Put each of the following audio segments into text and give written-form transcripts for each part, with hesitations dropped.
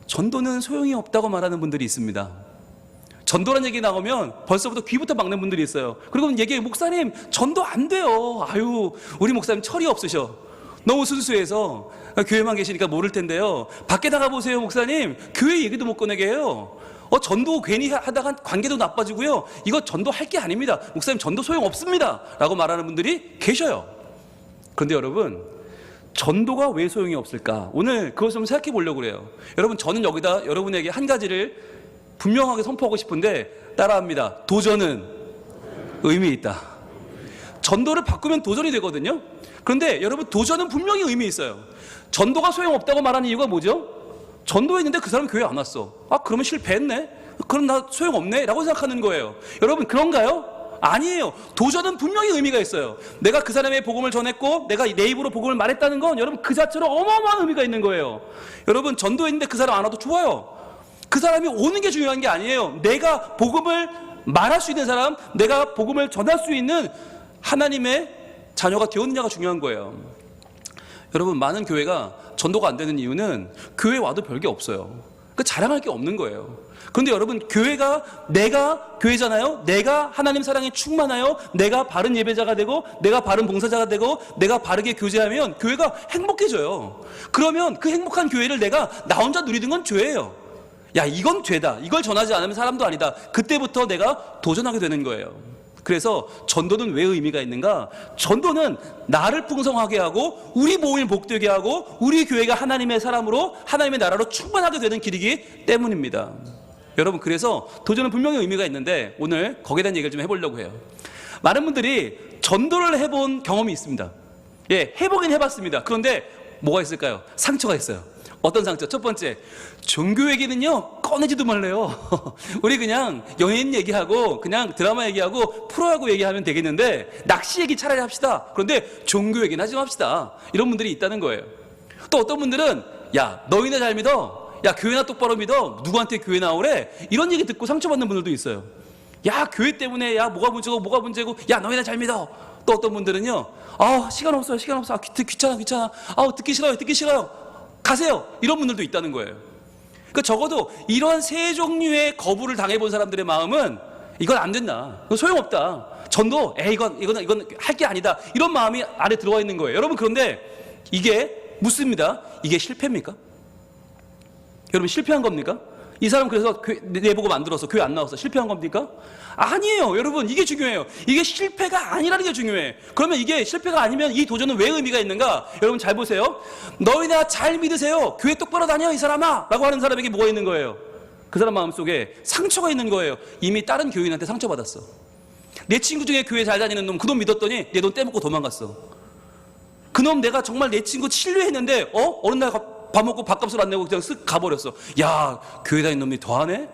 전도는 소용이 없다고 말하는 분들이 있습니다. 전도란 얘기 나오면 벌써부터 귀부터 막는 분들이 있어요. 그리고 얘기해요. 목사님, 전도 안 돼요. 아유, 우리 목사님 철이 없으셔. 너무 순수해서 교회만 계시니까 모를 텐데요. 밖에 나가보세요, 목사님. 교회 얘기도 못 꺼내게 해요. 전도 괜히 하다가 관계도 나빠지고요. 이거 전도할 게 아닙니다. 목사님, 전도 소용없습니다. 라고 말하는 분들이 계셔요. 그런데 여러분, 전도가 왜 소용이 없을까? 오늘 그것을 좀 생각해 보려고 그래요. 여러분, 저는 여기다 여러분에게 한 가지를 분명하게 선포하고 싶은데 따라합니다. 도전은 의미 있다. 전도를 바꾸면 도전이 되거든요. 그런데 여러분, 도전은 분명히 의미 있어요. 전도가 소용없다고 말하는 이유가 뭐죠? 전도했는데 그 사람 교회 안 왔어. 그러면 실패했네? 그럼 나 소용없네? 라고 생각하는 거예요. 여러분, 그런가요? 아니에요. 도전은 분명히 의미가 있어요. 내가 그 사람의 복음을 전했고 내가 내 입으로 복음을 말했다는 건 여러분 그 자체로 어마어마한 의미가 있는 거예요. 여러분, 전도했는데 그 사람 안 와도 좋아요. 그 사람이 오는 게 중요한 게 아니에요. 내가 복음을 말할 수 있는 사람, 내가 복음을 전할 수 있는 하나님의 자녀가 되었느냐가 중요한 거예요. 여러분, 많은 교회가 전도가 안 되는 이유는 교회 와도 별게 없어요. 자랑할 게 없는 거예요. 그런데 여러분, 내가 교회잖아요. 내가 하나님 사랑에 충만하여 내가 바른 예배자가 되고 내가 바른 봉사자가 되고 내가 바르게 교제하면 교회가 행복해져요. 그러면 그 행복한 교회를 내가 나 혼자 누리는 건 죄예요. 야, 이건 죄다. 이걸 전하지 않으면 사람도 아니다. 그때부터 내가 도전하게 되는 거예요. 그래서 전도는 왜 의미가 있는가? 전도는 나를 풍성하게 하고 우리 모임을 복되게 하고 우리 교회가 하나님의 사람으로 하나님의 나라로 충만하게 되는 길이기 때문입니다. 여러분, 그래서 도전은 분명히 의미가 있는데 오늘 거기에 대한 얘기를 좀 해보려고 해요. 많은 분들이 전도를 해본 경험이 있습니다. 해보긴 해봤습니다. 그런데 뭐가 있을까요? 상처가 있어요. 어떤 상처? 첫 번째, 종교 얘기는요 꺼내지도 말래요. 우리 그냥 연예인 얘기하고 그냥 드라마 얘기하고 프로야구 얘기하면 되겠는데 낚시 얘기 차라리 합시다. 그런데 종교 얘기는 하지 맙시다. 이런 분들이 있다는 거예요. 또 어떤 분들은 야, 너희네 잘 믿어. 야, 교회나 똑바로 믿어. 누구한테 교회 나오래. 이런 얘기 듣고 상처받는 분들도 있어요. 야, 교회 때문에 야 뭐가 문제고 야, 너희네 잘 믿어. 또 어떤 분들은요, 시간 없어요. 귀찮아. 듣기 싫어요. 가세요. 이런 분들도 있다는 거예요. 그러니까 적어도 이런 세 종류의 거부를 당해본 사람들의 마음은 이건 안 된다. 이건 소용없다. 전도, 이건 할 게 아니다. 이런 마음이 안에 들어와 있는 거예요. 여러분, 그런데 이게 묻습니다. 이게 실패입니까? 여러분, 실패한 겁니까? 이 사람 그래서 내 복음 안 들어서 교회 안 나와서 실패한 겁니까? 아니에요. 여러분, 이게 중요해요. 이게 실패가 아니라는 게 중요해. 그러면 이게 실패가 아니면 이 도전은 왜 의미가 있는가? 여러분, 잘 보세요. 너희나 잘 믿으세요. 교회 똑바로 다녀, 이 사람아. 라고 하는 사람에게 뭐가 있는 거예요? 그 사람 마음속에 상처가 있는 거예요. 이미 다른 교인한테 상처받았어. 내 친구 중에 교회 잘 다니는 놈, 그 놈 믿었더니 내 돈 떼먹고 도망갔어. 그 놈 내가 정말 내 친구 신뢰했는데 어느 날 밥 먹고 밥값을 안 내고 그냥 쓱 가버렸어. 야, 교회 다니는 놈이 더하네?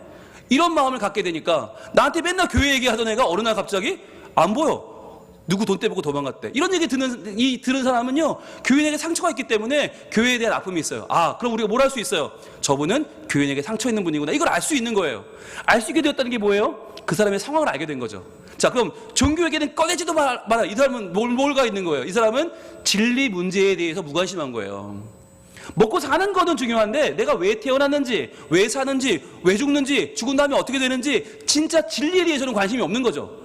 이런 마음을 갖게 되니까 나한테 맨날 교회 얘기하던 애가 어느 날 갑자기 안 보여. 누구 돈 떼먹고 도망갔대. 이런 얘기 들은 사람은요, 교인에게 상처가 있기 때문에 교회에 대한 아픔이 있어요. 그럼 우리가 뭘 할 수 있어요? 저분은 교인에게 상처 있는 분이구나. 이걸 알 수 있는 거예요. 알 수 있게 되었다는 게 뭐예요? 그 사람의 상황을 알게 된 거죠. 자, 그럼 종교에게는 꺼내지도 마라. 이 사람은 뭘가 있는 거예요? 이 사람은 진리 문제에 대해서 무관심한 거예요. 먹고 사는 거는 중요한데 내가 왜 태어났는지, 왜 사는지, 왜 죽는지, 죽은 다음에 어떻게 되는지 진짜 진리에 대해서는 관심이 없는 거죠.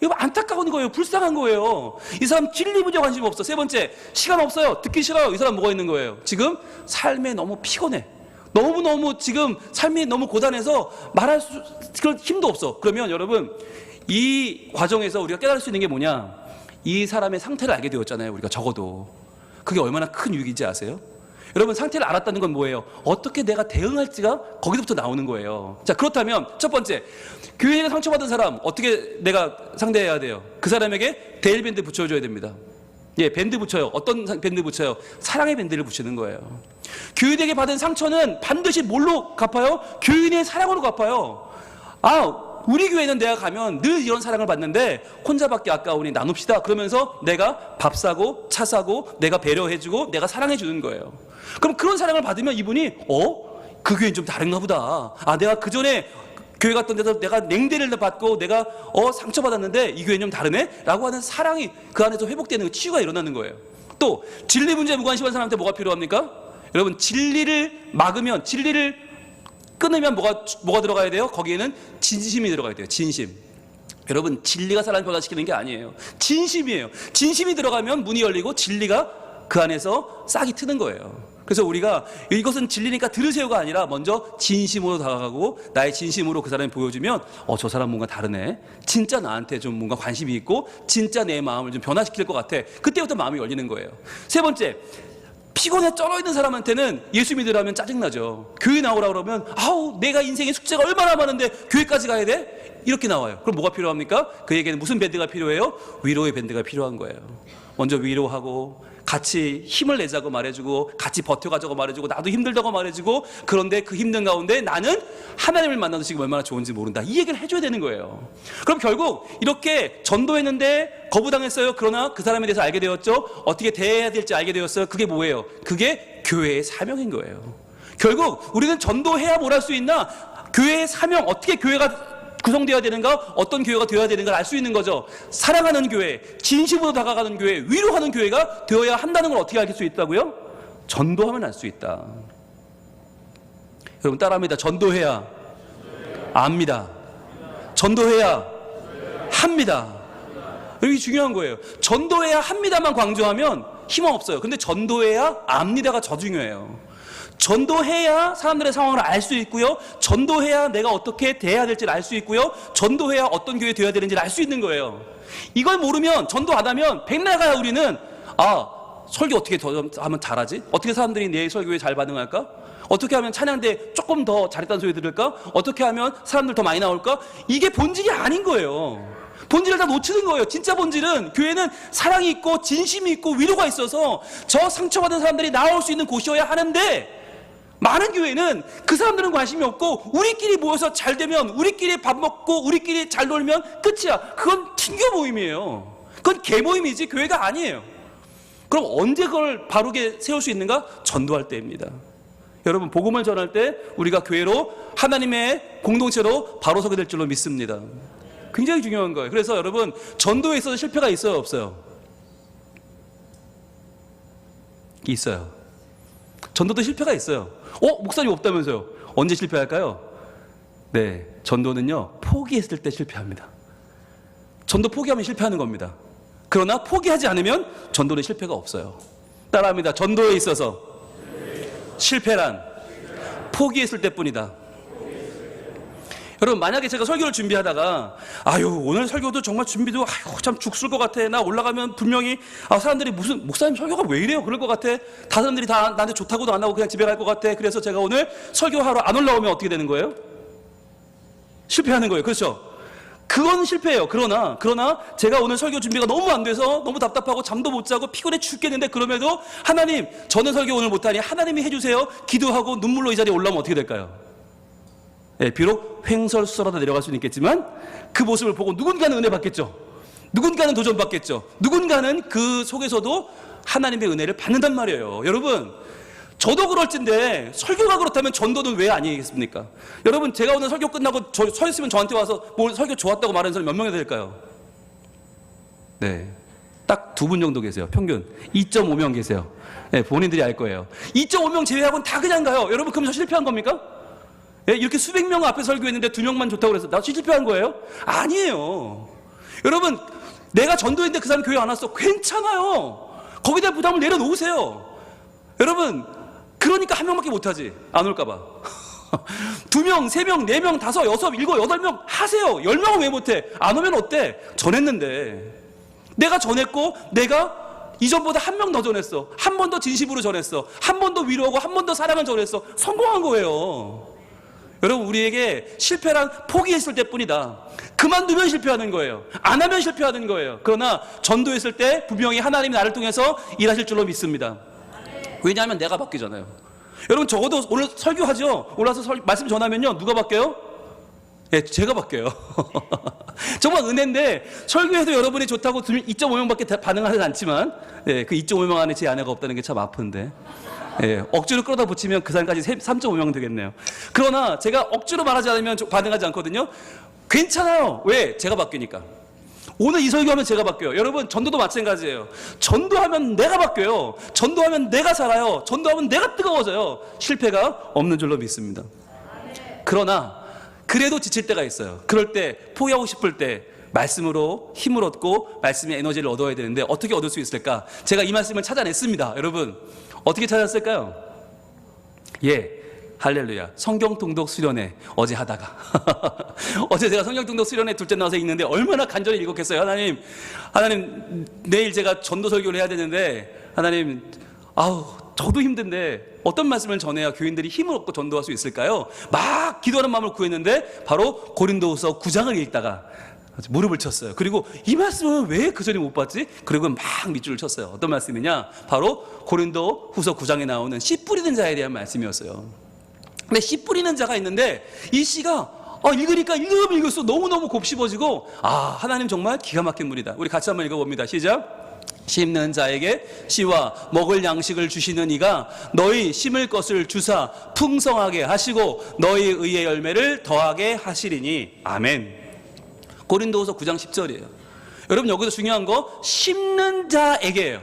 이거 안타까운 거예요. 불쌍한 거예요. 이 사람 진리 문제 관심이 없어. 세 번째, 시간 없어요. 듣기 싫어요. 이 사람 뭐가 있는 거예요? 지금 삶에 너무 피곤해. 너무 지금 삶이 너무 고단해서 말할 그런 힘도 없어. 그러면 여러분, 이 과정에서 우리가 깨달을 수 있는 게 뭐냐? 이 사람의 상태를 알게 되었잖아요. 우리가 적어도. 그게 얼마나 큰 유익인지 아세요? 여러분, 상태를 알았다는 건 뭐예요? 어떻게 내가 대응할지가 거기서부터 나오는 거예요. 자, 그렇다면 첫 번째, 교회에 상처받은 사람 어떻게 내가 상대해야 돼요? 그 사람에게 데일밴드 붙여줘야 됩니다. 밴드 붙여요. 어떤 밴드 붙여요? 사랑의 밴드를 붙이는 거예요. 교인에게 받은 상처는 반드시 뭘로 갚아요? 교인의 사랑으로 갚아요. 우리 교회는 내가 가면 늘 이런 사랑을 받는데 혼자밖에 아까우니 나눕시다. 그러면서 내가 밥 사고 차 사고 내가 배려해주고 내가 사랑해주는 거예요. 그럼 그런 사랑을 받으면 이분이 그 교회는 좀 다른가 보다. 내가 그전에 교회 갔던 데서 내가 냉대를 받고 내가 상처받았는데 이 교회는 좀 다르네? 라고 하는 사랑이 그 안에서 회복되는 치유가 일어나는 거예요. 또 진리 문제에 무관심한 사람한테 뭐가 필요합니까? 여러분, 진리를 막으면, 진리를 끊으면 뭐가 들어가야 돼요? 거기에는 진심이 들어가야 돼요. 진심. 여러분, 진리가 사람을 변화시키는 게 아니에요. 진심이에요. 진심이 들어가면 문이 열리고 진리가 그 안에서 싹이 트는 거예요. 그래서 우리가 이것은 진리니까 들으세요가 아니라 먼저 진심으로 다가가고 나의 진심으로 그 사람이 보여주면 저 사람 뭔가 다르네. 진짜 나한테 좀 뭔가 관심이 있고 진짜 내 마음을 좀 변화시킬 것 같아. 그때부터 마음이 열리는 거예요. 세 번째, 피곤해 쩔어있는 사람한테는 예수 믿으라면 짜증나죠. 교회 나오라 그러면 아우 내가 인생의 숙제가 얼마나 많은데 교회까지 가야 돼? 이렇게 나와요. 그럼 뭐가 필요합니까? 그에게는 무슨 밴드가 필요해요? 위로의 밴드가 필요한 거예요. 먼저 위로하고 같이 힘을 내자고 말해주고 같이 버텨가자고 말해주고 나도 힘들다고 말해주고 그런데 그 힘든 가운데 나는 하나님을 만나도 지금 얼마나 좋은지 모른다. 이 얘기를 해줘야 되는 거예요. 그럼 결국 이렇게 전도했는데 거부당했어요. 그러나 그 사람에 대해서 알게 되었죠. 어떻게 대해야 될지 알게 되었어요. 그게 뭐예요? 그게 교회의 사명인 거예요. 결국 우리는 전도해야 뭘 할 수 있나? 교회의 사명, 어떻게 교회가 구성되어야 되는가? 어떤 교회가 되어야 되는가를 알 수 있는 거죠. 사랑하는 교회, 진심으로 다가가는 교회, 위로하는 교회가 되어야 한다는 걸 어떻게 알 수 있다고요? 전도하면 알 수 있다. 여러분 따라합니다. 전도해야 압니다. 전도해야 합니다. 이게 중요한 거예요. 전도해야 합니다만 강조하면 희망 없어요. 근데 전도해야 압니다가 더 중요해요. 전도해야 사람들의 상황을 알 수 있고요. 전도해야 내가 어떻게 대해야 될지를 알 수 있고요. 전도해야 어떤 교회 되어야 되는지를 알 수 있는 거예요. 이걸 모르면 전도 안 하면 백날 가야 우리는 설교 어떻게 더 하면 잘하지? 어떻게 사람들이 내 설교에 잘 반응할까? 어떻게 하면 찬양대 조금 더 잘했다는 소리 들을까? 어떻게 하면 사람들 더 많이 나올까? 이게 본질이 아닌 거예요. 본질을 다 놓치는 거예요. 진짜 본질은 교회는 사랑이 있고 진심이 있고 위로가 있어서 저 상처받은 사람들이 나올 수 있는 곳이어야 하는데 많은 교회는 그 사람들은 관심이 없고 우리끼리 모여서 잘 되면 우리끼리 밥 먹고 우리끼리 잘 놀면 끝이야. 그건 튕겨 모임이에요. 그건 개 모임이지 교회가 아니에요. 그럼 언제 그걸 바르게 세울 수 있는가? 전도할 때입니다. 여러분 복음을 전할 때 우리가 교회로 하나님의 공동체로 바로 서게 될 줄로 믿습니다. 굉장히 중요한 거예요. 그래서 여러분 전도에 있어서 실패가 있어요 없어요? 있어요. 전도도 실패가 있어요. 목사님 없다면서요? 언제 실패할까요? 네, 전도는요 포기했을 때 실패합니다. 전도 포기하면 실패하는 겁니다. 그러나 포기하지 않으면 전도는 실패가 없어요. 따라합니다. 전도에 있어서 실패란 포기했을 때뿐이다. 여러분 만약에 제가 설교를 준비하다가 오늘 설교도 정말 준비도 참 죽을 것 같아. 나 올라가면 분명히 사람들이 무슨 목사님 설교가 왜 이래요? 그럴 것 같아. 다 사람들이 다 나한테 좋다고도 안 하고 그냥 집에 갈 것 같아. 그래서 제가 오늘 설교하러 안 올라오면 어떻게 되는 거예요? 실패하는 거예요. 그렇죠? 그건 실패예요. 그러나 제가 오늘 설교 준비가 너무 안 돼서 너무 답답하고 잠도 못 자고 피곤해 죽겠는데 그럼에도 하나님 저는 설교 오늘 못하니 하나님이 해주세요. 기도하고 눈물로 이 자리에 올라오면 어떻게 될까요? 비록 횡설수설하다 내려갈 수는 있겠지만 그 모습을 보고 누군가는 은혜 받겠죠. 누군가는 도전 받겠죠. 누군가는 그 속에서도 하나님의 은혜를 받는단 말이에요. 여러분 저도 그럴진데 설교가 그렇다면 전도는 왜 아니겠습니까? 여러분 제가 오늘 설교 끝나고 서 있으면 저한테 와서 뭘 설교 좋았다고 말하는 사람이 몇 명이 될까요? 네, 딱 2분 정도 계세요. 평균 2.5명 계세요. 네, 본인들이 알 거예요. 2.5명 제외하고는 다 그냥 가요. 여러분 그럼 저 실패한 겁니까? 이렇게 수백 명 앞에 설교했는데 2명만 좋다고 그래서 나 실패한 거예요? 아니에요. 여러분 내가 전도했는데 그 사람 교회 안 왔어. 괜찮아요. 거기에 대한 부담을 내려놓으세요. 여러분 그러니까 1명밖에 못하지. 안 올까봐. 2명, 3명, 4명, 5, 6, 7, 8명 하세요. 10명은 왜 못해? 안 오면 어때? 전했는데 내가 전했고 내가 이전보다 1명 더 전했어. 한 번 더 진심으로 전했어. 한 번 더 위로하고 한 번 더 사랑을 전했어. 성공한 거예요. 여러분 우리에게 실패란 포기했을 때뿐이다. 그만두면 실패하는 거예요. 안 하면 실패하는 거예요. 그러나 전도했을 때 분명히 하나님이 나를 통해서 일하실 줄로 믿습니다. 왜냐하면 내가 바뀌잖아요. 여러분 적어도 오늘 설교하죠. 올라서 말씀 전하면요 누가 바뀌어요? 제가 바뀌어요. 정말 은혜인데 설교해도 여러분이 좋다고 2.5명밖에 반응하지 않지만 그 2.5명 안에 제 아내가 없다는 게 참 아픈데 억지로 끌어다 붙이면 그 사람까지 3.5명 되겠네요. 그러나 제가 억지로 말하지 않으면 반응하지 않거든요. 괜찮아요. 왜? 제가 바뀌니까. 오늘 이 설교하면 제가 바뀌어요. 여러분 전도도 마찬가지예요. 전도하면 내가 바뀌어요. 전도하면 내가 살아요. 전도하면 내가 뜨거워져요. 실패가 없는 줄로 믿습니다. 그러나 그래도 지칠 때가 있어요. 그럴 때 포기하고 싶을 때 말씀으로 힘을 얻고 말씀의 에너지를 얻어야 되는데 어떻게 얻을 수 있을까? 제가 이 말씀을 찾아냈습니다. 여러분 어떻게 찾았을까요? 예, 할렐루야. 성경 통독 수련회 어제 하다가 어제 제가 성경 통독 수련회 둘째 나와서 읽는데 얼마나 간절히 읽었겠어요. 하나님 내일 제가 전도 설교를 해야 되는데 하나님 저도 힘든데 어떤 말씀을 전해야 교인들이 힘을 얻고 전도할 수 있을까요? 막 기도하는 마음을 구했는데 바로 고린도후서 9장을 읽다가 무릎을 쳤어요. 그리고 이 말씀은 왜 그 전에 못 봤지? 그리고 막 밑줄을 쳤어요. 어떤 말씀이냐? 바로 고린도후서 9장에 나오는 씨 뿌리는 자에 대한 말씀이었어요. 근데 씨 뿌리는 자가 있는데 이 씨가 읽으니까 읽으면 읽을수록 너무너무 곱씹어지고 하나님 정말 기가 막힌 분이다. 우리 같이 한번 읽어봅니다. 시작. 심는 자에게 씨와 먹을 양식을 주시는 이가 너희 심을 것을 주사 풍성하게 하시고 너희 의의 열매를 더하게 하시리니 아멘. 고린도후서 9장 10절이에요. 여러분 여기서 중요한 거 심는 자에게예요.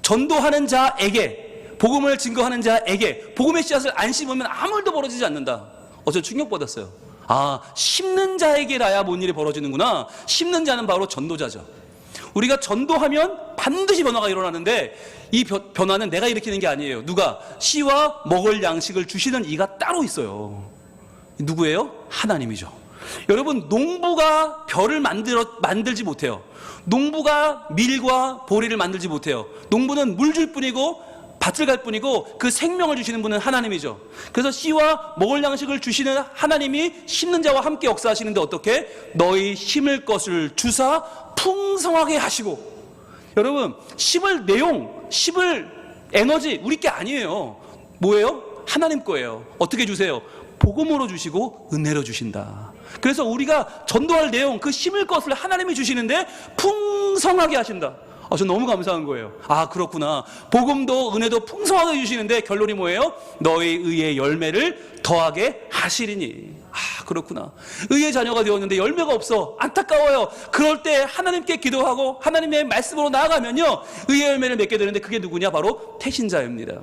전도하는 자에게, 복음을 증거하는 자에게 복음의 씨앗을 안 심으면 아무 일도 벌어지지 않는다. 어제 충격받았어요. 심는 자에게라야 뭔 일이 벌어지는구나. 심는 자는 바로 전도자죠. 우리가 전도하면 반드시 변화가 일어나는데 이 변화는 내가 일으키는 게 아니에요. 누가? 씨와 먹을 양식을 주시는 이가 따로 있어요. 누구예요? 하나님이죠. 여러분 농부가 벼를 만들지 못해요. 농부가 밀과 보리를 만들지 못해요. 농부는 물 줄 뿐이고 밭을 갈 뿐이고 그 생명을 주시는 분은 하나님이죠. 그래서 씨와 먹을 양식을 주시는 하나님이 심는 자와 함께 역사하시는데 어떻게? 너희 심을 것을 주사 풍성하게 하시고. 여러분 심을 내용, 심을 에너지 우리 게 아니에요. 뭐예요? 하나님 거예요. 어떻게 주세요? 복음으로 주시고 은혜로 주신다. 그래서 우리가 전도할 내용, 그 심을 것을 하나님이 주시는데 풍성하게 하신다. 저 너무 감사한 거예요. 그렇구나. 복음도 은혜도 풍성하게 주시는데 결론이 뭐예요? 너희 의의 열매를 더하게 하시리니. 그렇구나. 의의 자녀가 되었는데 열매가 없어. 안타까워요. 그럴 때 하나님께 기도하고 하나님의 말씀으로 나아가면요 의의 열매를 맺게 되는데 그게 누구냐? 바로 태신자입니다.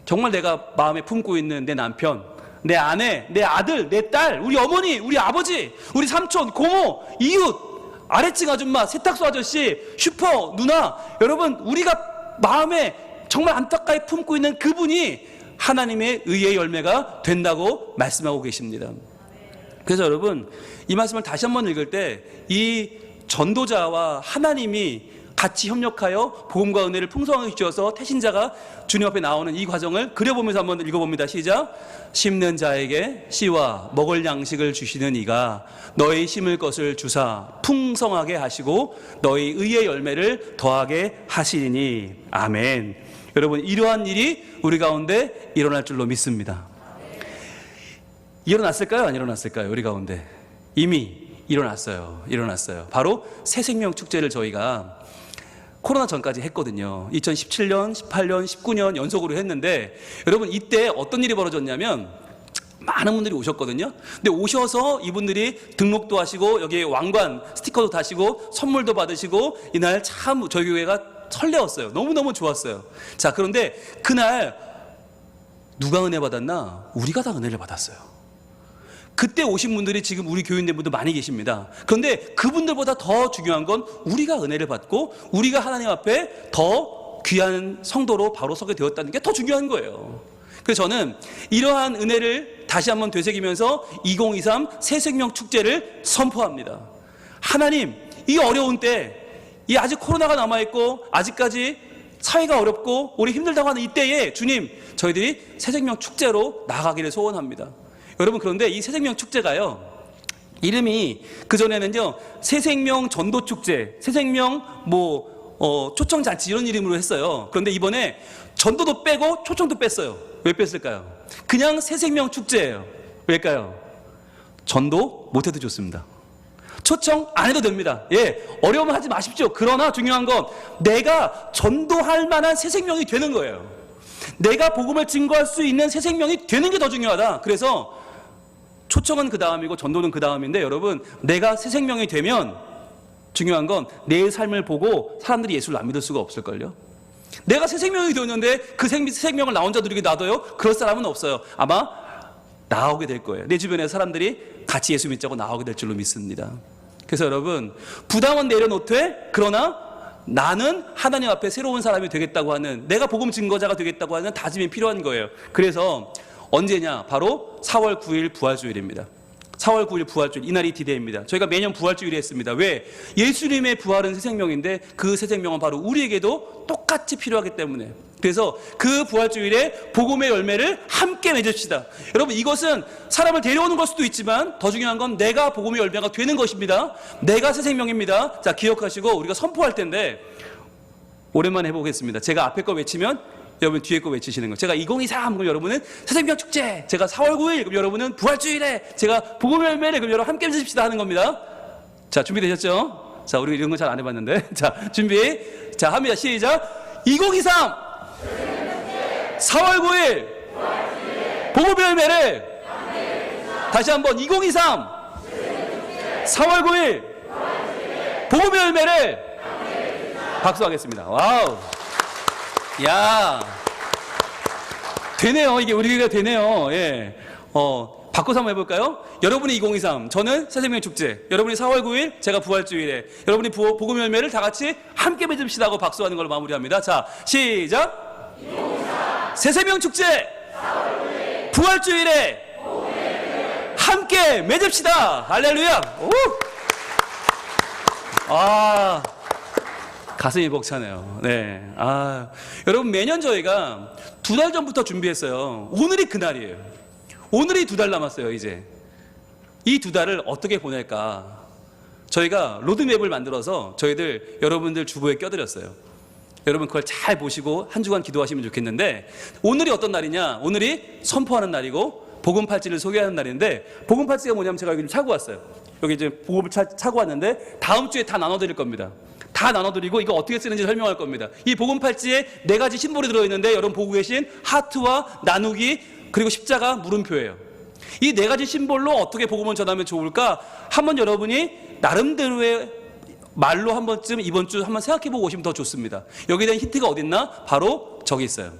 정말 내가 마음에 품고 있는 내 남편, 내 아내, 내 아들, 내 딸, 우리 어머니, 우리 아버지, 우리 삼촌, 고모, 이웃, 아래층 아줌마, 세탁소 아저씨, 슈퍼 누나, 여러분 우리가 마음에 정말 안타까이 품고 있는 그분이 하나님의 의의 열매가 된다고 말씀하고 계십니다. 그래서 여러분 이 말씀을 다시 한번 읽을 때 이 전도자와 하나님이 같이 협력하여 복음과 은혜를 풍성하게 주어서 태신자가 주님 앞에 나오는 이 과정을 그려보면서 한번 읽어봅니다. 시작. 심는 자에게 씨와 먹을 양식을 주시는 이가 너희 심을 것을 주사 풍성하게 하시고 너희 의의 열매를 더하게 하시리니 아멘. 여러분 이러한 일이 우리 가운데 일어날 줄로 믿습니다. 일어났을까요? 안 일어났을까요? 우리 가운데 이미 일어났어요. 바로 새생명 축제를 저희가 코로나 전까지 했거든요. 2017년, 18년, 19년 연속으로 했는데 여러분 이때 어떤 일이 벌어졌냐면 많은 분들이 오셨거든요. 근데 오셔서 이분들이 등록도 하시고 여기에 왕관 스티커도 다시고 선물도 받으시고 이날 참 저희 교회가 설레었어요. 너무너무 좋았어요. 자, 그런데 그날 누가 은혜 받았나? 우리가 다 은혜를 받았어요. 그때 오신 분들이 지금 우리 교인들분도 많이 계십니다. 그런데 그분들보다 더 중요한 건 우리가 은혜를 받고 우리가 하나님 앞에 더 귀한 성도로 바로 서게 되었다는 게 더 중요한 거예요. 그래서 저는 이러한 은혜를 다시 한번 되새기면서 2023 새생명 축제를 선포합니다. 하나님, 이 어려운 때, 이 아직 코로나가 남아있고 아직까지 사회가 어렵고 우리 힘들다고 하는 이때에 주님, 저희들이 새생명 축제로 나아가기를 소원합니다. 여러분 그런데 이 새생명 축제가요 이름이 그전에는요 새생명 전도축제, 새생명 초청잔치 이런 이름으로 했어요. 그런데 이번에 전도도 빼고 초청도 뺐어요. 왜 뺐을까요? 그냥 새생명 축제예요. 왜일까요? 전도 못해도 좋습니다. 초청 안 해도 됩니다. 어려우면 하지 마십시오. 그러나 중요한 건 내가 전도할 만한 새생명이 되는 거예요. 내가 복음을 증거할 수 있는 새생명이 되는 게 더 중요하다. 그래서 초청은 그 다음이고 전도는 그 다음인데 여러분 내가 새생명이 되면 중요한 건 내 삶을 보고 사람들이 예수를 안 믿을 수가 없을걸요. 내가 새생명이 되었는데 그 새생명을 나 혼자 누리게 놔둬요? 그럴 사람은 없어요. 아마 나오게 될 거예요. 내 주변에 사람들이 같이 예수 믿자고 나오게 될 줄로 믿습니다. 그래서 여러분, 부담은 내려놓되 그러나 나는 하나님 앞에 새로운 사람이 되겠다고 하는, 내가 복음 증거자가 되겠다고 하는 다짐이 필요한 거예요. 그래서 언제냐? 바로 4월 9일 부활주일입니다. 4월 9일 부활주일, 이날이 디데이입니다. 저희가 매년 부활주일에 했습니다. 왜? 예수님의 부활은 새 생명인데 그 새 생명은 바로 우리에게도 똑같이 필요하기 때문에. 그래서 그 부활주일에 복음의 열매를 함께 맺읍시다. 여러분, 이것은 사람을 데려오는 걸 수도 있지만 더 중요한 건 내가 복음의 열매가 되는 것입니다. 내가 새 생명입니다. 자, 기억하시고 우리가 선포할 텐데 오랜만에 해보겠습니다. 제가 앞에 거 외치면 여러분 뒤에 거 외치시는 거예요. 제가 2023 그럼 여러분은 새생명 축제, 제가 4월 9일 그럼 여러분은 부활주일에 제가 복음의 열매를 그럼 여러분 함께 맺읍시다 하는 겁니다. 자, 준비되셨죠? 자, 우리 이런 거 잘 안 해봤는데. 자, 준비. 자, 합니다. 시작. 2023 4월 9일 복음의 열매를, 다시 한번 2023 4월 9일 복음의 열매를. 박수하겠습니다. 와우. 야, 되네요. 이게 우리 교회가 되네요. 예. 바꿔서 한번 해볼까요? 여러분이 2023, 저는 새생명 축제, 여러분이 4월 9일, 제가 부활주일에, 여러분이 복음 열매를 다 같이 함께 맺읍시다 하고 박수하는 걸로 마무리합니다. 자, 시작. 2023 새생명 축제, 4월 9일 부활주일에 함께 맺읍시다. 할렐루야. 오! 아, 가슴이 벅차네요. 네. 아, 여러분, 매년 저희가 2달 전부터 준비했어요. 오늘이 그날이에요. 오늘이 2달 남았어요, 이제. 이 2달을 어떻게 보낼까? 저희가 로드맵을 만들어서 저희들, 여러분들 주보에 껴드렸어요. 여러분, 그걸 잘 보시고 한 주간 기도하시면 좋겠는데, 오늘이 어떤 날이냐? 오늘이 선포하는 날이고, 복음팔찌를 소개하는 날인데, 복음팔찌가 뭐냐면 제가 여기 좀 차고 왔어요. 여기 이제 복음을 차고 왔는데, 다음 주에 다 나눠드릴 겁니다. 다 나눠드리고 이거 어떻게 쓰는지 설명할 겁니다. 이 복음 팔찌에 4가지 심볼이 들어있는데 여러분 보고 계신 하트와 나누기 그리고 십자가 물음표예요. 이 4가지 심볼로 어떻게 복음을 전하면 좋을까? 한번 여러분이 나름대로의 말로 한 번쯤 이번 주 한번 생각해보고 오시면 더 좋습니다. 여기에 대한 힌트가 어딨나? 바로 저기 있어요.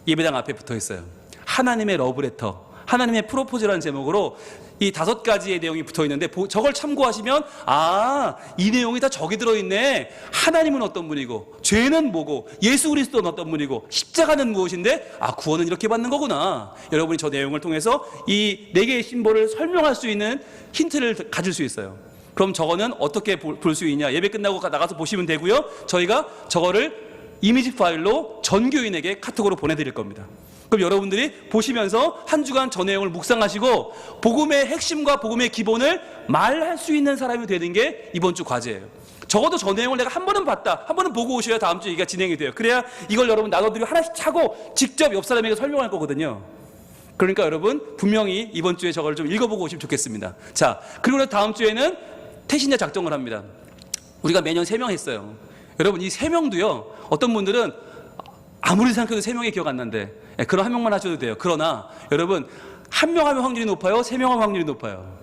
예배당 앞에 붙어 있어요. 하나님의 러브레터, 하나님의 프로포즈라는 제목으로 이 5가지의 내용이 붙어 있는데 저걸 참고하시면 아, 이 내용이 다 저기 들어있네. 하나님은 어떤 분이고, 죄는 뭐고, 예수 그리스도는 어떤 분이고, 십자가는 무엇인데, 아, 구원은 이렇게 받는 거구나. 여러분이 저 내용을 통해서 이 4개의 심볼을 설명할 수 있는 힌트를 가질 수 있어요. 그럼 저거는 어떻게 볼 수 있냐? 예배 끝나고 나가서 보시면 되고요. 저희가 저거를 이미지 파일로 전 교인에게 카톡으로 보내드릴 겁니다. 그럼 여러분들이 보시면서 한 주간 저 내용을 묵상하시고 복음의 핵심과 복음의 기본을 말할 수 있는 사람이 되는 게 이번 주 과제예요. 적어도 저 내용을 내가 한 번은 봤다, 한 번은 보고 오셔야 다음 주 얘기가 진행이 돼요. 그래야 이걸 여러분 나눠드리고 하나씩 차고 직접 옆 사람에게 설명할 거거든요. 그러니까 여러분 분명히 이번 주에 저걸 좀 읽어보고 오시면 좋겠습니다. 자, 그리고 다음 주에는 태신자 작정을 합니다. 우리가 매년 3명 했어요. 여러분 이 3명도요, 어떤 분들은 아무리 생각해도 3명이 기억 안 난대. 그럼 1명만 하셔도 돼요. 그러나 여러분 1명 하면 확률이 높아요? 3명 하면 확률이 높아요?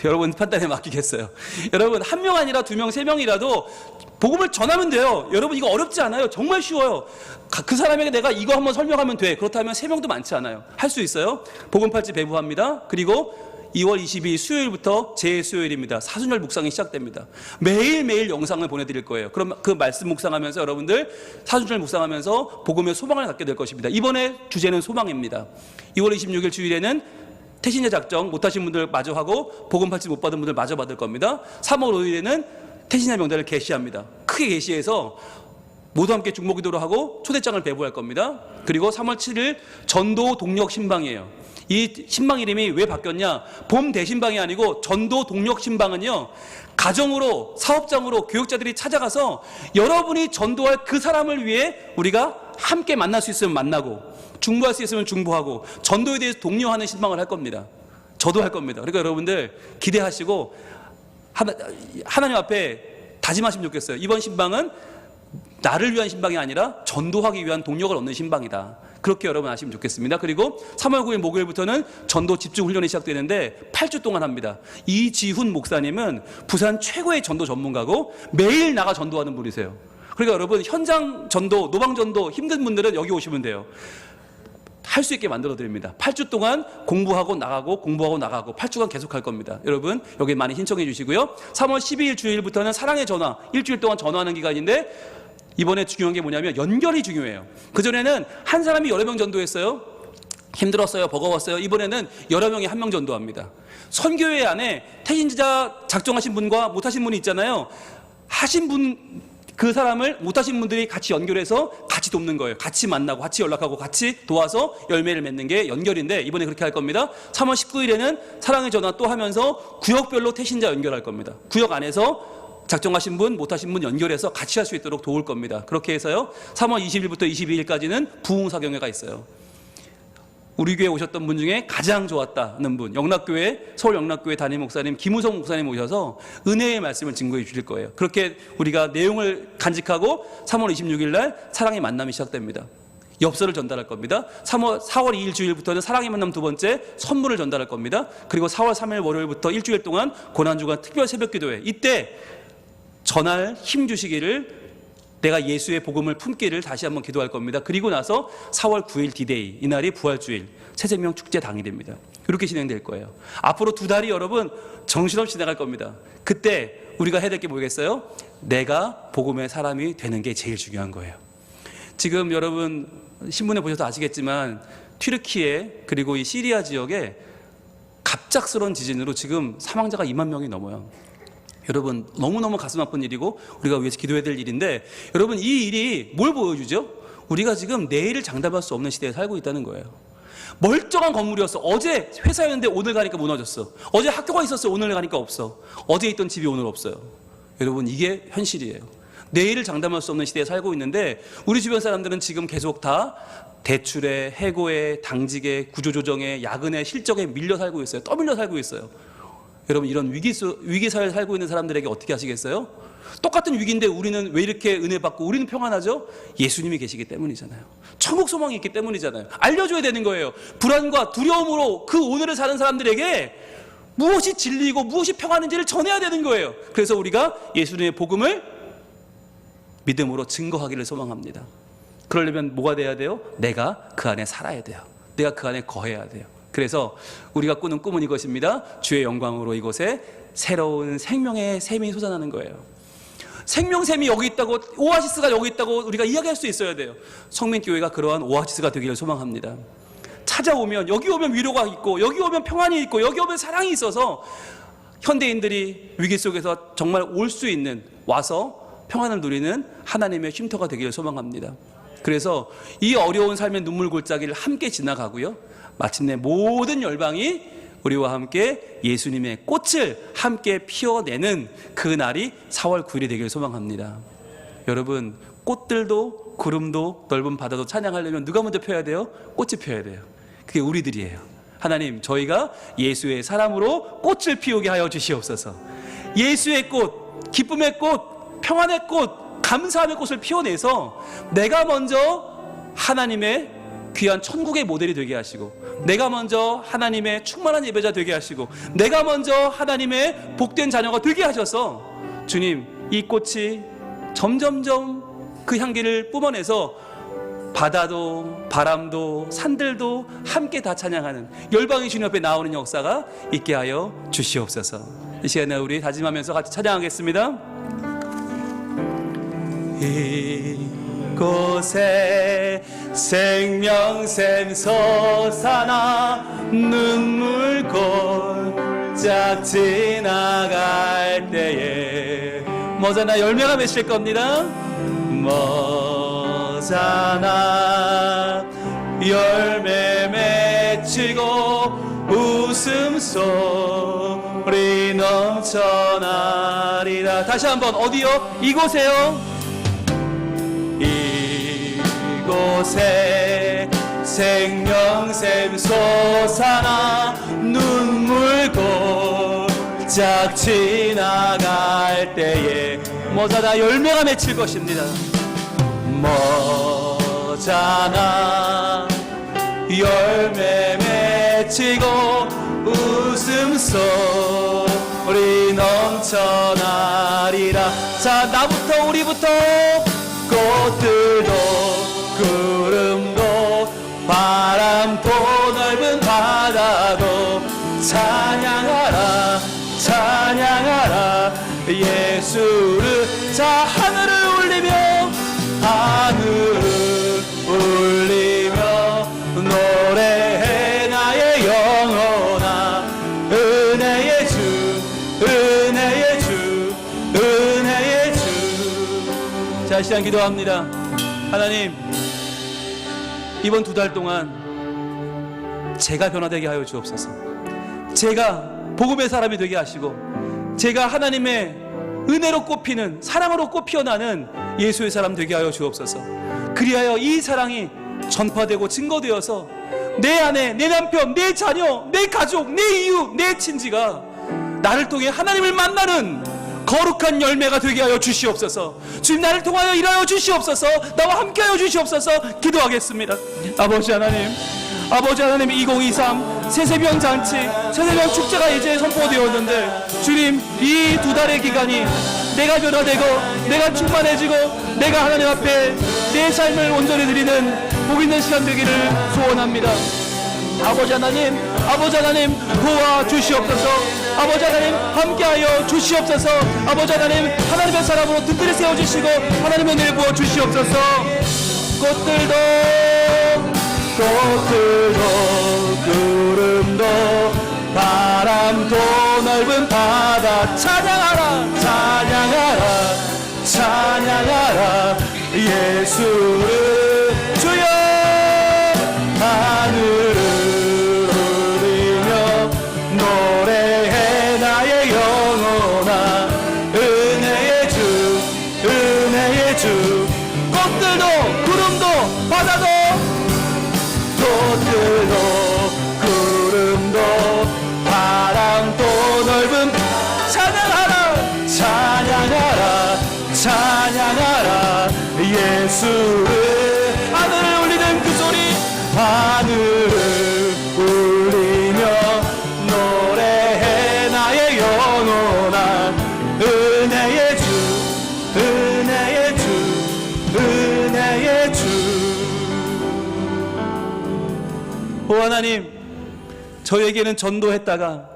여러분 판단에 맡기겠어요. 여러분 1명 아니라 2명, 3명이라도 복음을 전하면 돼요. 여러분 이거 어렵지 않아요. 정말 쉬워요. 그 사람에게 내가 이거 한번 설명하면 돼. 그렇다면 3명도 많지 않아요. 할 수 있어요. 복음팔찌 배부합니다. 그리고 2월 22일 수요일부터 제 수요일입니다. 사순절 묵상이 시작됩니다. 매일매일 영상을 보내드릴 거예요. 그럼 그 말씀 묵상하면서 여러분들 사순절 묵상하면서 복음의 소망을 갖게 될 것입니다. 이번에 주제는 소망입니다. 2월 26일 주일에는 태신자 작정 못하신 분들 마저 하고 복음팔찌 못 받은 분들 마저 받을 겁니다. 3월 5일에는 태신자 명단을 게시합니다. 크게 게시해서 모두 함께 중보기도를 하고 초대장을 배부할 겁니다. 그리고 3월 7일 전도 동력 신방이에요. 이 신방 이름이 왜 바뀌었냐? 봄 대신방이 아니고 전도 동력 신방은요, 가정으로, 사업장으로 교육자들이 찾아가서 여러분이 전도할 그 사람을 위해 우리가 함께 만날 수 있으면 만나고, 중보할 수 있으면 중보하고, 전도에 대해서 독려하는 신방을 할 겁니다. 저도 할 겁니다. 그러니까 여러분들 기대하시고 하나님 앞에 다짐하시면 좋겠어요. 이번 신방은 나를 위한 신방이 아니라 전도하기 위한 동력을 얻는 신방이다. 그렇게 여러분 아시면 좋겠습니다. 그리고 3월 9일 목요일부터는 전도 집중 훈련이 시작되는데 8주 동안 합니다. 이지훈 목사님은 부산 최고의 전도 전문가고 매일 나가 전도하는 분이세요. 그러니까 여러분 현장 전도, 노방 전도 힘든 분들은 여기 오시면 돼요. 할 수 있게 만들어 드립니다. 8주 동안 공부하고 나가고 8주간 계속 할 겁니다. 여러분 여기 많이 신청해 주시고요. 3월 12일 주일부터는 사랑의 전화, 일주일 동안 전화하는 기간인데 이번에 중요한 게 뭐냐면 연결이 중요해요. 그전에는 한 사람이 여러 명 전도했어요. 힘들었어요, 버거웠어요. 이번에는 여러 명이 한 명 전도합니다. 선교회 안에 태신자 작정하신 분과 못하신 분이 있잖아요. 하신 분, 그 사람을 못하신 분들이 같이 연결해서 같이 돕는 거예요. 같이 만나고 같이 연락하고 같이 도와서 열매를 맺는 게 연결인데 이번에 그렇게 할 겁니다. 3월 19일에는 사랑의 전화 또 하면서 구역별로 태신자 연결할 겁니다. 구역 안에서 작정하신 분, 못하신 분 연결해서 같이 할 수 있도록 도울 겁니다. 그렇게 해서요. 3월 20일부터 22일까지는 부흥사경회가 있어요. 우리 교회 오셨던 분 중에 가장 좋았다는 분, 영락교회, 서울 영락교회 담임 목사님 김우성 목사님 오셔서 은혜의 말씀을 증거해 주실 거예요. 그렇게 우리가 내용을 간직하고 3월 26일 날 사랑의 만남이 시작됩니다. 엽서를 전달할 겁니다. 4월 2일 주일부터는 사랑의 만남 두 번째 선물을 전달할 겁니다. 그리고 4월 3일 월요일부터 일주일 동안 고난주간 특별 새벽기도회, 이때 전할 힘 주시기를, 내가 예수의 복음을 품기를 다시 한번 기도할 겁니다. 그리고 나서 4월 9일 디데이, 이날이 부활주일, 새생명 축제 당일입니다. 이렇게 진행될 거예요. 앞으로 2달이 여러분 정신없이 지나갈 겁니다. 그때 우리가 해야 될 게 뭐겠어요? 내가 복음의 사람이 되는 게 제일 중요한 거예요. 지금 여러분 신문에 보셔서 아시겠지만 튀르키예 그리고 이 시리아 지역에 갑작스러운 지진으로 지금 사망자가 2만 명이 넘어요. 여러분 너무너무 가슴 아픈 일이고 우리가 위해서 기도해야 될 일인데, 여러분 이 일이 뭘 보여주죠? 우리가 지금 내일을 장담할 수 없는 시대에 살고 있다는 거예요. 멀쩡한 건물이었어. 어제 회사였는데 오늘 가니까 무너졌어. 어제 학교가 있었어. 오늘 가니까 없어. 어제 있던 집이 오늘 없어요. 여러분 이게 현실이에요. 내일을 장담할 수 없는 시대에 살고 있는데 우리 주변 사람들은 지금 계속 다 대출에, 해고에, 당직에, 구조조정에, 야근에, 실적에 밀려 살고 있어요. 떠밀려 살고 있어요. 여러분 이런 위기 사회에 살고 있는 사람들에게 어떻게 하시겠어요? 똑같은 위기인데 우리는 왜 이렇게 은혜 받고 우리는 평안하죠? 예수님이 계시기 때문이잖아요. 천국 소망이 있기 때문이잖아요. 알려줘야 되는 거예요. 불안과 두려움으로 그 오늘을 사는 사람들에게 무엇이 진리이고 무엇이 평안인지를 전해야 되는 거예요. 그래서 우리가 예수님의 복음을 믿음으로 증거하기를 소망합니다. 그러려면 뭐가 돼야 돼요? 내가 그 안에 살아야 돼요. 내가 그 안에 거해야 돼요. 그래서 우리가 꾸는 꿈은 이것입니다. 주의 영광으로 이곳에 새로운 생명의 샘이 솟아나는 거예요. 생명샘이 여기 있다고, 오아시스가 여기 있다고 우리가 이야기할 수 있어야 돼요. 성민교회가 그러한 오아시스가 되기를 소망합니다. 찾아오면, 여기 오면 위로가 있고, 여기 오면 평안이 있고, 여기 오면 사랑이 있어서 현대인들이 위기 속에서 정말 올 수 있는, 와서 평안을 누리는 하나님의 쉼터가 되기를 소망합니다. 그래서 이 어려운 삶의 눈물 골짜기를 함께 지나가고요, 마침내 모든 열방이 우리와 함께 예수님의 꽃을 함께 피워내는 그 날이 4월 9일이 되기를 소망합니다. 여러분 꽃들도 구름도 넓은 바다도 찬양하려면 누가 먼저 펴야 돼요? 꽃이 펴야 돼요. 그게 우리들이에요. 하나님, 저희가 예수의 사람으로 꽃을 피우게 하여 주시옵소서. 예수의 꽃, 기쁨의 꽃, 평안의 꽃, 감사함의 꽃을 피워내서 내가 먼저 하나님의 귀한 천국의 모델이 되게 하시고, 내가 먼저 하나님의 충만한 예배자 되게 하시고, 내가 먼저 하나님의 복된 자녀가 되게 하셔서 주님, 이 꽃이 점점점 그 향기를 뿜어내서 바다도 바람도 산들도 함께 다 찬양하는 열방이 주님 앞에 나오는 역사가 있게 하여 주시옵소서. 이 시간에 우리 다짐하면서 같이 찬양하겠습니다. 이곳에 생명샘 솟아나 눈물 골짝 지나갈 때에 머자나 열매가 맺힐 겁니다. 머자나 열매 맺히고 웃음소리 넘쳐나리라. 다시 한번 어디요? 이곳에요. 이곳에 생명샘 솟아나 눈물 골짝 지나갈 때에 머자나 열매가 맺힐 것입니다. 머자나 열매 맺히고 웃음소리 넘쳐나리라. 자, 나부터 우리부터 꽃들도 구름도 바람 찬양하라 찬양하라 예수를. 자, 하늘을 울리며 하늘을 울리며 노래해 나의 영혼아. 은혜의 주 은혜의 주 은혜의 주. 자, 시간 기도합니다. 하나님, 이번 2달 동안 제가 변화되게 하여 주옵소서. 제가 복음의 사람이 되게 하시고, 제가 하나님의 은혜로 꽃피는, 사랑으로 꽃피어나는 예수의 사람 되게 하여 주옵소서. 그리하여 이 사랑이 전파되고 증거되어서 내 아내, 내 남편, 내 자녀, 내 가족, 내 이웃, 내 친지가 나를 통해 하나님을 만나는 거룩한 열매가 되게 하여 주시옵소서. 주님, 나를 통하여 일하여 주시옵소서. 나와 함께 하여 주시옵소서. 기도하겠습니다. 아버지 하나님, 아버지 하나님, 2023 새새벽 잔치, 새새벽 축제가 이제 선포되었는데, 주님, 이 2달의 기간이 내가 변화되고 내가 충만해지고 내가 하나님 앞에 내 삶을 온전히 드리는 복 있는 시간 되기를 소원합니다. 아버지 하나님 도와 주시옵소서. 아버지 하나님 함께하여 주시옵소서. 아버지 하나님, 하나님의 사람으로 든든히 세워주시고 하나님의 은혜를 부어 주시옵소서. 꽃들도 구름도 바람도 넓은 바다 찬양하라 찬양하라 찬양하라 예수를. 주여 하늘을 울리며 노래해 나의 영혼아. 은혜의 주 은혜의 주. 꽃들도 구름도 바다도 꽃들도 구름도 바람도 넓은 찬양하라 찬양하라 찬양하라 예수를. 하늘을 울리는 그 소리, 하늘을 울리며 노래해 나의 영혼아. 은혜의 주 은혜의 주 은혜의 주. 오 하나님, 저에게는 전도했다가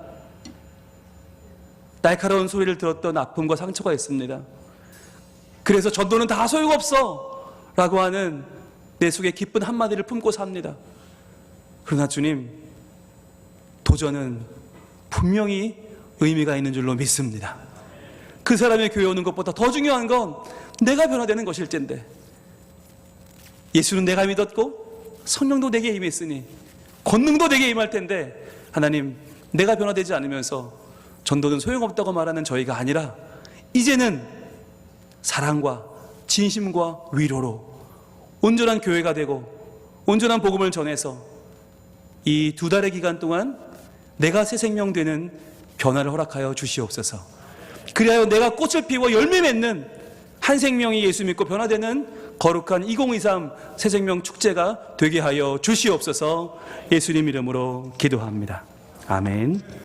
날카로운 소리를 들었던 아픔과 상처가 있습니다. 그래서 전도는 다 소용없어 라고 하는 내 속에 기쁜 한마디를 품고 삽니다. 그러나 주님, 도전은 분명히 의미가 있는 줄로 믿습니다. 그 사람의 교회 오는 것보다 더 중요한 건 내가 변화되는 것일텐데, 예수는 내가 믿었고 성령도 내게 임했으니 권능도 내게 임할 텐데, 하나님, 내가 변화되지 않으면서 전도는 소용없다고 말하는 저희가 아니라 이제는 사랑과 진심과 위로로 온전한 교회가 되고 온전한 복음을 전해서 이 2달의 기간 동안 내가 새 생명 되는 변화를 허락하여 주시옵소서. 그리하여 내가 꽃을 피워 열매 맺는 한 생명이 예수 믿고 변화되는 거룩한 2023 새 생명 축제가 되게 하여 주시옵소서. 예수님 이름으로 기도합니다. 아멘.